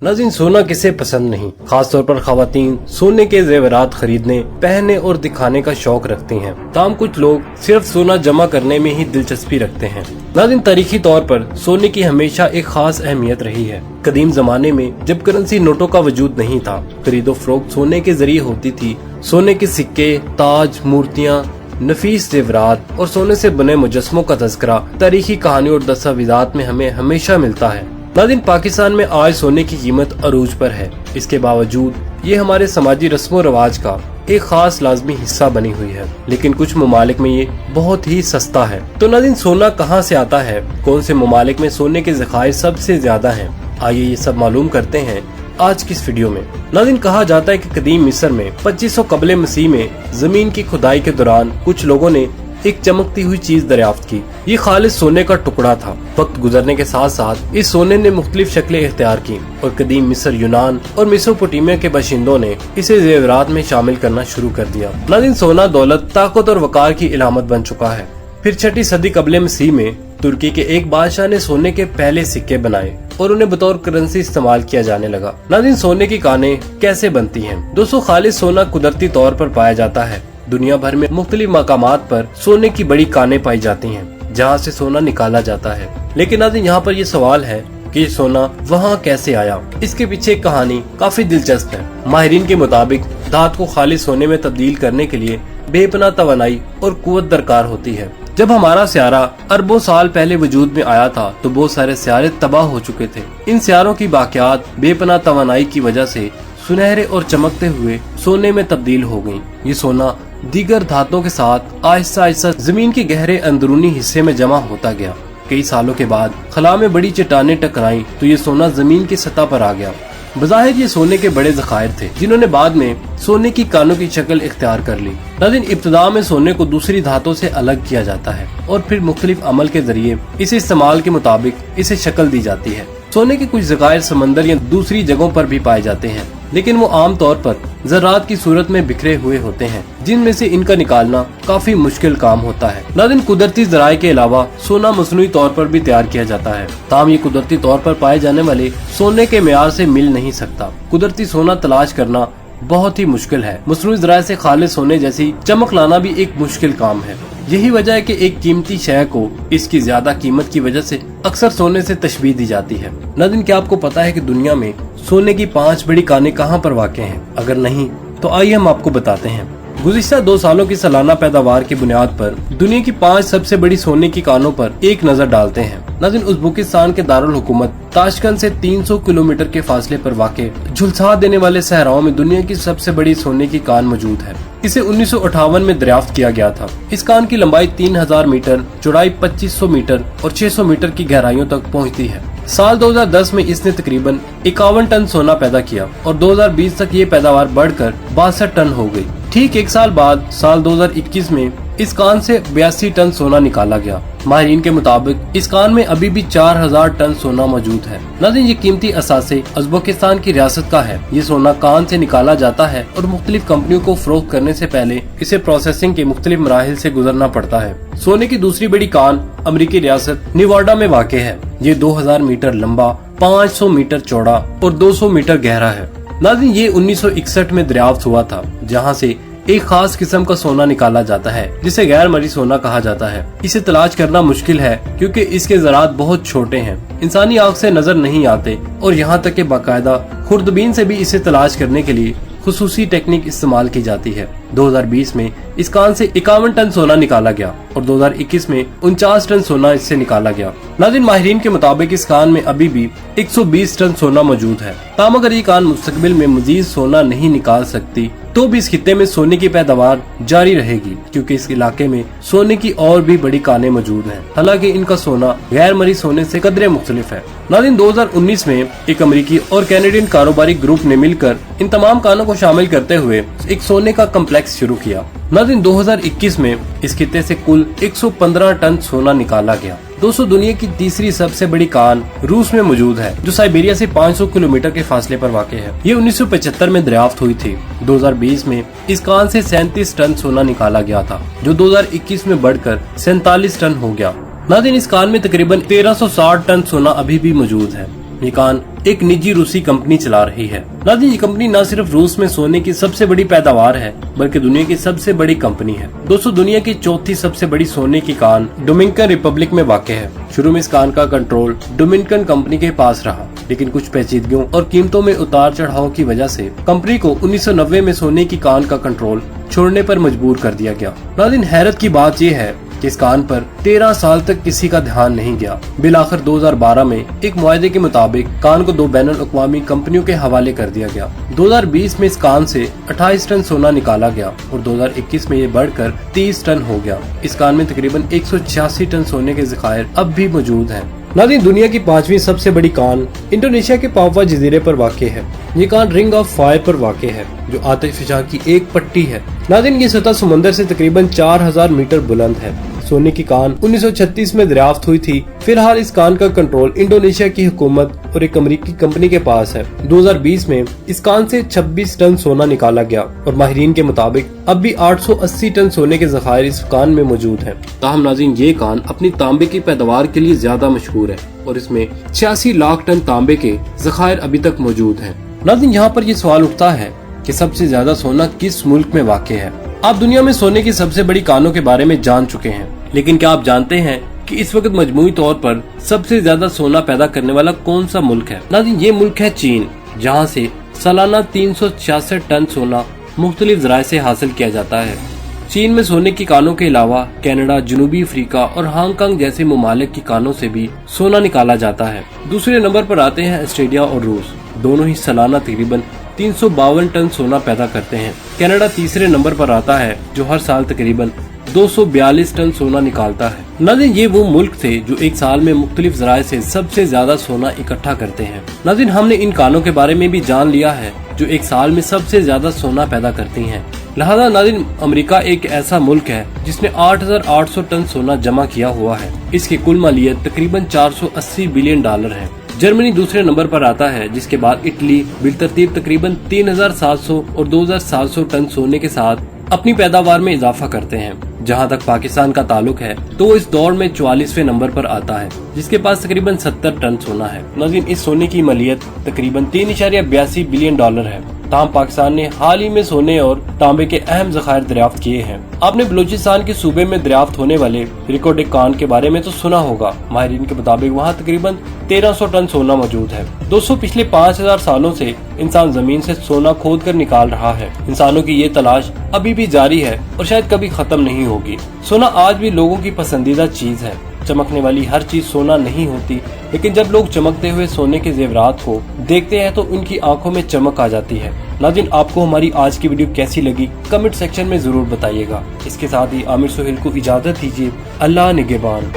नाज़रीन, सोना किसे पसंद नहीं। खासतौर पर खवातीन सोने के जेवरात खरीदने, पहनने और दिखाने का शौक रखती हैं। ताम कुछ लोग सिर्फ सोना जमा करने में ही दिलचस्पी रखते हैं। नाज़रीन, तारीखी तौर पर सोने की हमेशा एक खास अहमियत रही है। कदीम जमाने में जब करेंसी नोटों का वजूद नहीं था, खरीदो फरोख्त सोने के जरिए होती थी। सोने के सिक्के, ताज, मूर्तियाँ, नफीस जेवरात और सोने से बने मुजस्मों का तज़किरा तारीखी कहानी और दस्तावेज़ात में हमें हमेशा मिलता है। नाज़रीन, पाकिस्तान में आज सोने की कीमत अरूज पर है। इसके बावजूद ये हमारे समाजी रस्मों रवाज का एक खास लाजमी हिस्सा बनी हुई है, लेकिन कुछ ममालिक में ये बहुत ही सस्ता है। तो नाज़रीन, सोना कहाँ से आता है, कौन से ममालिक में सोने के ज़खायर सबसे ज्यादा हैं, आइए ये सब मालूम करते हैं आज की इस वीडियो में। नाज़रीन, कहा जाता है कि कदीम मिस्र में 2500 कबले मसीह में जमीन की खुदाई के दौरान कुछ लोगों ने एक चमकती हुई चीज दरियाफ्त की। ये खालिस सोने का टुकड़ा था। वक्त गुजरने के साथ साथ इस सोने ने मुख्तलिफ शक्लें इख्तियार की और कदीम मिस्र, यूनान और मेसोपोटामिया के बाशिंदों ने इसे जेवरात में शामिल करना शुरू कर दिया। नाज़रीन, सोना दौलत, ताकत और वकार की इलामत बन चुका है। फिर 6ठी सदी कबले मसीह में तुर्की के एक बादशाह ने सोने के पहले सिक्के बनाए और उन्हें बतौर करेंसी इस्तेमाल किया जाने लगा। नाज़रीन, सोने की कानें कैसे बनती हैं? दोस्तों, खालिस सोना कुदरती तौर पर पाया जाता है। दुनिया भर में मुख्तलिफ मकामात पर सोने की बड़ी कानें पाई जाती हैं, जहाँ से सोना निकाला जाता है। लेकिन नाज़रीन, यहाँ पर ये सवाल है कि सोना वहाँ कैसे आया? इसके पीछे एक कहानी काफी दिलचस्प है। माहिरीन के मुताबिक धातु को खालिस सोने में तब्दील करने के लिए बेपनाह तवानाई और कुव्वत दरकार होती है। जब हमारा सियारा अरबों साल पहले वजूद में आया था तो बहुत सारे सियारे तबाह हो चुके थे। इन सियारों की बाकियात बेपनाह तवानाई की वजह से सुनहरे और चमकते हुए सोने में तब्दील हो गयी। ये सोना दीगर धातुओं के साथ आहिस्ता आहिस्ता जमीन के गहरे अंदरूनी हिस्से में जमा होता गया। कई सालों के बाद खला में बड़ी चट्टानें टकराईं तो ये सोना जमीन की सतह पर आ गया। बज़ाहिर ये सोने के बड़े ज़खायर थे, जिन्होंने बाद में सोने की कानों की शक्ल इख्तियार कर ली। नाज़रीन, इब्तिदा में सोने को दूसरी धातुओं से अलग किया जाता है और फिर मुख्तलिफ अमल के जरिए इसे इस्तेमाल के मुताबिक इसे शक्ल दी जाती है। सोने के कुछ ज़खायर समंदर या दूसरी जगहों पर भी पाए जाते हैं, लेकिन वो आम तौर पर ज़रात की सूरत में बिखरे हुए होते हैं, जिनमें से इनका निकालना काफी मुश्किल काम होता है। नाज़रीन, कुदरती ज़राए के अलावा सोना मसनूई तौर पर भी तैयार किया जाता है। ताम ये कुदरती तौर पर पाए जाने वाले सोने के मेयार से मिल नहीं सकता। कुदरती सोना तलाश करना बहुत ही मुश्किल है। मसनूई ज़राए से खालिस सोने जैसी चमक लाना भी एक मुश्किल काम है। यही वजह है कि एक कीमती शय को इसकी ज्यादा कीमत की वजह से अक्सर सोने से तशबीह दी जाती है। नाज़रीन, क्या आपको पता है कि दुनिया में सोने की 5 बड़ी कानें कहाँ पर वाक़ हैं? अगर नहीं तो आइए हम आपको बताते हैं। गुज़िश्ता 2 सालों की सालाना पैदावार की बुनियाद पर दुनिया की 5 सबसे बड़ी सोने की कानों पर एक नजर डालते हैं। नाज़रीन, उज़्बेकिस्तान के दारुल हुकूमत ताशकंद से 300 किलोमीटर के फासले पर वाक़े झुलसा देने वाले सहराओं में दुनिया की सबसे बड़ी सोने की कान मौजूद है। इसे 1958 में दरियाफ्त किया गया था। इस कान की लंबाई 3000 मीटर, चौड़ाई 2500 मीटर और 600 मीटर की गहराइयों तक पहुँचती है। साल 2010 में इसने तकरीबन 51 टन सोना पैदा किया और 2020 तक ये पैदावार बढ़कर 62 टन हो गई। ठीक 1 साल बाद साल 2021 में इस कान से 82 टन सोना निकाला गया। माहिरीन के मुताबिक इस कान में अभी भी 4000 टन सोना मौजूद है। नाज़रीन, ये कीमती असासे उज़्बेकिस्तान की रियासत का है। ये सोना कान से निकाला जाता है और मुख्तलिफ कंपनियों को फरोख्त करने से पहले इसे प्रोसेसिंग के मुख्तलिफ मराहिल से गुजरना पड़ता है। सोने की दूसरी बड़ी कान अमरीकी रियासत निवाडा में वाक़ है। ये 2000 मीटर लंबा, 500 मीटर चौड़ा और 200 मीटर गहरा है। नाज़रीन, ये 1961 में दरियाफ्त हुआ था, जहाँ से एक खास किस्म का सोना निकाला जाता है जिसे गैर मरी सोना कहा जाता है। इसे तलाश करना मुश्किल है क्योंकि इसके ज़रात बहुत छोटे हैं, इंसानी आँख से नजर नहीं आते और यहाँ तक कि बाकायदा खुर्दबीन से भी इसे तलाश करने के लिए खुसूसी टेक्निक इस्तेमाल की जाती है। 2020 में इस कान से 51 टन सोना निकाला गया और 2021 में 49 टन सोना इससे निकाला गया। नाज़रीन, माहिरीन के मुताबिक इस कान में अभी भी 120 टन सोना मौजूद है। ताम अगर ये कान मुस्तकबिल में मजीद सोना नहीं निकाल सकती तो भी इस खित्ते में सोने की पैदावार जारी रहेगी, क्योंकि इस इलाके में सोने की और भी बड़ी कानें मौजूद हैं। हालांकि इनका सोना गैर मरी सोने से कदरे मुख्तलिफ है। नाज़रीन, 2019 में एक अमेरिकी और कैनेडियन कारोबारी ग्रुप ने मिलकर इन तमाम कानों को शामिल करते हुए एक सोने का कम्प्लेक्स शुरू किया। नाज़रीन, 2021 में इस खित्ते से कुल 115 टन सोना निकाला गया। दोस्तों, दुनिया की तीसरी सबसे बड़ी कान रूस में मौजूद है, जो साइबेरिया से 500 किलोमीटर के फासले पर वाक़ है। ये 1975 में दरियाफ्त हुई थी। 2020 में इस कान से 37 टन सोना निकाला गया था, जो 2021 में बढ़कर 47 टन हो गया। नाज़रीन, इस कान में तकरीबन 1360 टन सोना अभी भी मौजूद है। ये कान एक निजी रूसी कंपनी चला रही है। नाज़रीन, ये कंपनी न सिर्फ रूस में सोने की सबसे बड़ी पैदावार है बल्कि दुनिया की सबसे बड़ी कंपनी है। दोस्तों, दुनिया की चौथी सबसे बड़ी सोने की कान डोमिनिकन रिपब्लिक में वाक़ है। शुरू में इस कान का कंट्रोल डोमिनिकन कंपनी के पास रहा, लेकिन कुछ पेचीदगियों और कीमतों में उतार चढ़ाव की वजह से कंपनी को 1990 में सोने की कान का कंट्रोल छोड़ने पर मजबूर कर दिया गया। नाज़रीन, हैरत की बात यह है कि इस कान पर 13 साल तक किसी का ध्यान नहीं गया। बिलाखिर 2012 में एक मुआहदे के मुताबिक कान को 2 बैनुल-अक़वामी कंपनियों के हवाले कर दिया गया। 2020 में इस कान से 28 टन सोना निकाला गया और 2021 में ये बढ़कर 30 टन हो गया। इस कान में तकरीबन 186 टन सोने के ज़खायर अब भी मौजूद हैं। नाज़रीन, दुनिया की 5वीं सबसे बड़ी कान इंडोनेशिया के पापुआ जजीरे पर वाक़ है। ये कान रिंग ऑफ फायर पर वाक़ है, जो आतिशफ़शा की एक पट्टी है। नाज़रीन, ये सतह समंदर से तकरीबन 4000 मीटर बुलंद है। सोने की कान 1936 में दरियाफ्त हुई थी। फिलहाल इस कान का कंट्रोल इंडोनेशिया की हुकूमत और एक अमेरिकी कंपनी के पास है। 2020 में इस कान से 26 टन सोना निकाला गया और माहिरीन के मुताबिक अब भी 880 टन सोने के ज़खायर इस कान में मौजूद हैं। ताहम नाज़रीन, ये कान अपनी तांबे की पैदावार के लिए ज्यादा मशहूर है और इसमें 86 लाख टन तांबे के ज़खायर अभी तक मौजूद हैं। नाज़रीन, यहाँ पर ये सवाल उठता है कि सबसे ज्यादा सोना किस मुल्क में वाक़ है। आप दुनिया में सोने की सबसे बड़ी कानों के बारे में जान चुके हैं, लेकिन क्या आप जानते हैं कि इस वक्त मजमूई तौर पर सबसे ज्यादा सोना पैदा करने वाला कौन सा मुल्क है? नाज़रीन, ये मुल्क है चीन, जहां से सालाना 366 टन सोना मुख्तलिफ ज़राए से हासिल किया जाता है। चीन में सोने की कानों के अलावा कनाडा, जनूबी अफ्रीका और हांगकांग जैसे ममालिक की कानों से भी सोना निकाला जाता है। दूसरे नंबर पर आते हैं ऑस्ट्रेलिया और रूस। दोनों ही सालाना तकरीबन 352 टन सोना पैदा करते हैं। कनाडा तीसरे नंबर पर आता है, जो हर साल तकरीबन 242 टन सोना निकालता है। नाज़रीन, ये वो मुल्क थे जो एक साल में मुख्तलिफ ज़राए से सबसे ज्यादा सोना इकट्ठा करते हैं। नाज़रीन, हमने इन कानों के बारे में भी जान लिया है जो एक साल में सबसे ज्यादा सोना पैदा करती हैं। लिहाजा नाज़रीन, अमेरिका एक ऐसा मुल्क है जिसने 8800 टन सोना जमा किया हुआ है। इसकी कुल मालियत तकरीबन 480 बिलियन डॉलर है। जर्मनी दूसरे नंबर पर आता है, जिसके बाद इटली बिलतरतीब तकरीबन 3700 और 2700 टन सोने के साथ अपनी पैदावार में इजाफा करते हैं। जहां तक पाकिस्तान का ताल्लुक है तो वो इस दौर में 44वें नंबर पर आता है, जिसके पास तकरीबन 70 टन सोना है। नाज़रीन, इस सोने की मालियत तकरीबन 3.82 बिलियन डॉलर है। ताहम पाकिस्तान ने हाल ही में सोने और तांबे के अहम ज़खायर दरियाफ्त किए हैं। आपने बलूचिस्तान के सूबे में दरियाफ्त होने वाले रिकॉर्डिक कान के बारे में तो सुना होगा। माहिरीन के मुताबिक वहाँ तकरीबन 1300 टन सोना मौजूद है। दोस्तों, पिछले 5000 सालों से इंसान जमीन से सोना खोद कर निकाल रहा है। इंसानों की ये तलाश अभी भी जारी है और शायद कभी खत्म नहीं होगी। सोना आज भी लोगों की पसंदीदा चीज है। चमकने वाली हर चीज सोना नहीं होती, लेकिन जब लोग चमकते हुए सोने के जेवरात को देखते हैं तो उनकी आंखों में चमक आ जाती है। नाज़रीन, आपको हमारी आज की वीडियो कैसी लगी कमेंट सेक्शन में जरूर बताइएगा। इसके साथ ही आमिर सुहेल को इजाजत दीजिए। अल्लाह निगहबान।